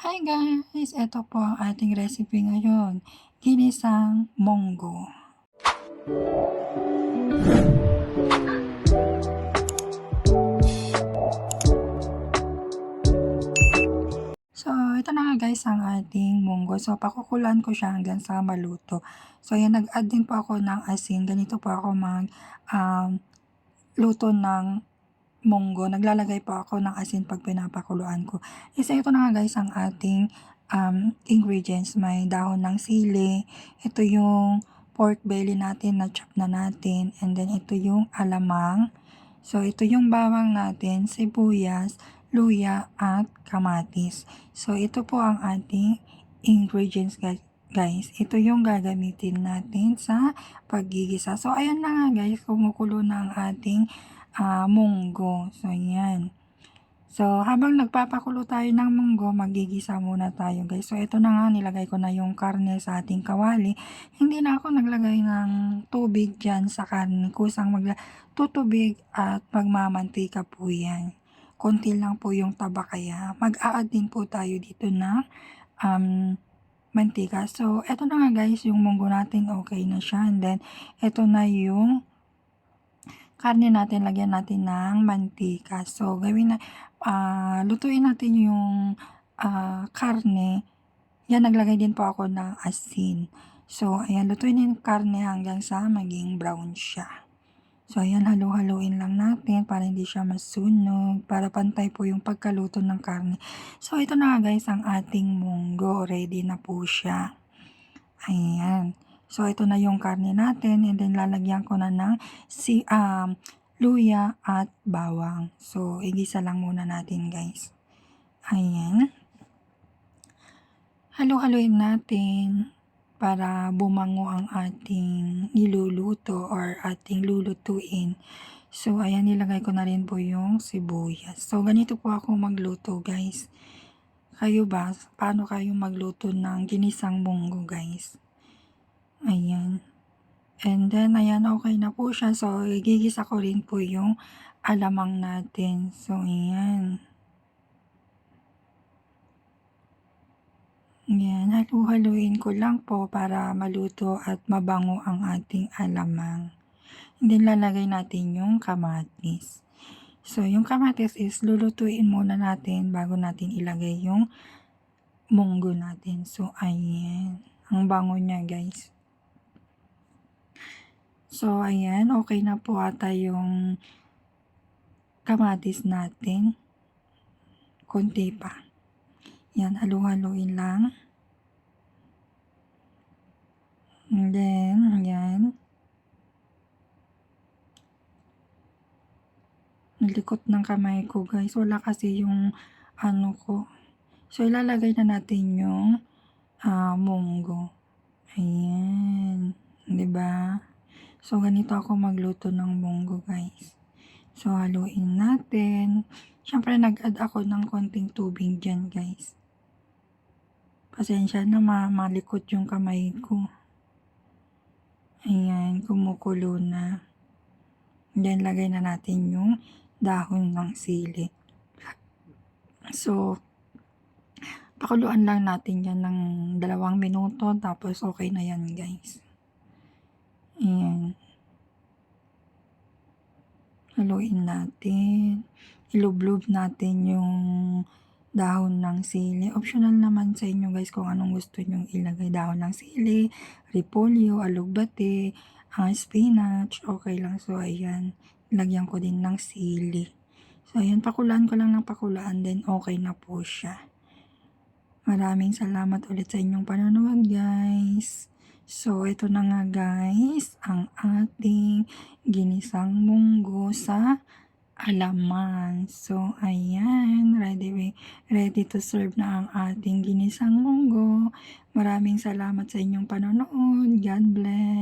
Hi guys! Ito po ang ating recipe ngayon, ginisang monggo. So, ito na nga guys ang ating monggo. So, pakukulan ko siya hanggang sa maluto. So, ayan, nag-add din po ako ng asin. Ganito po ako luto ng monggo. Naglalagay po ako ng asin pag pinapakuluan ko. Isa ito na nga guys ang ating ingredients. May dahon ng sili. Ito yung pork belly natin na chop na natin. And then ito yung alamang. So ito yung bawang natin, sibuyas, luya at kamatis. So ito po ang ating ingredients guys. Ito yung gagamitin natin sa paggigisa. So ayan na nga guys, kumukulo na ang ating munggo. So, yan. So, habang nagpapakulo tayo ng munggo, magigisa muna tayo guys. So, ito na nga, nilagay ko na yung karne sa ating kawali. Hindi na ako naglagay ng tubig dyan sa karne. Kusang tutubig at magmamantika po yan. Konti lang po yung taba kaya mag-a-add din po tayo dito ng mantika. So, ito na nga guys, yung munggo natin okay na siya. And then, ito na yung karne natin, lagyan natin ng mantika. So, lutuin natin yung karne. Yan, naglagay din po ako ng asin. So, ayan, lutuin yung karne hanggang sa maging brown siya. So, ayan, halu-haluin lang natin para hindi siya masunog, para pantay po yung pagkaluto ng karne. So, ito na nga guys, ang ating munggo. Ready na po siya. Ayan. So, ito na yung karne natin and then lalagyan ko na ng luya at bawang. So, igisa lang muna natin guys. Ayan. Halu-haluin natin para bumango ang ating niluluto or ating lulutuin. So, ayan, nilagay ko na rin po yung sibuyas. So, ganito po ako magluto guys. Kayo ba? Paano kayo magluto ng ginisang munggo guys? Ayan. And then, ayan, okay na po siya. So, igigisa ko rin po yung alamang natin. So, ayan. Ayan, halu-haluin ko lang po para maluto at mabango ang ating alamang. And then, lalagay natin yung kamatis. So, yung kamatis is lulutuin muna natin bago natin ilagay yung munggo natin. So, ayan. Ang bango niya, guys. So, ayan, okay na po ata yung kamatis natin. Konti pa. Yan, halu-haluin lang. And then, ayan. Nalikot ng kamay ko, guys. Wala kasi yung ano ko. So, ilalagay na natin yung munggo. Ayan. 'Di ba? So, ganito ako magluto ng munggo, guys. So, haluin natin. Siyempre, nag-add ako ng konting tubig dyan, guys. Pasensya na malikot yung kamay ko. Ayan, kumukulo na. Then, lagay na natin yung dahon ng sili. So, pakuluan lang natin yan ng 2 minuto. Tapos, okay na yan, guys. Ayan. Haluin natin. Ilublob natin yung dahon ng sili. Optional naman sa inyo guys kung anong gusto nyong ilagay. Dahon ng sili, repolyo, alugbate, spinach, okay lang. So, ayan. Lagyan ko din ng sili. So, ayan. Pakulaan ko lang ng pakulaan. Then, okay na po siya. Maraming salamat ulit sa inyong panonood guys. So, ito na nga guys, ang ating ginisang munggo sa alamang. So, ayan, ready to serve na ang ating ginisang munggo. Maraming salamat sa inyong panonood. God bless.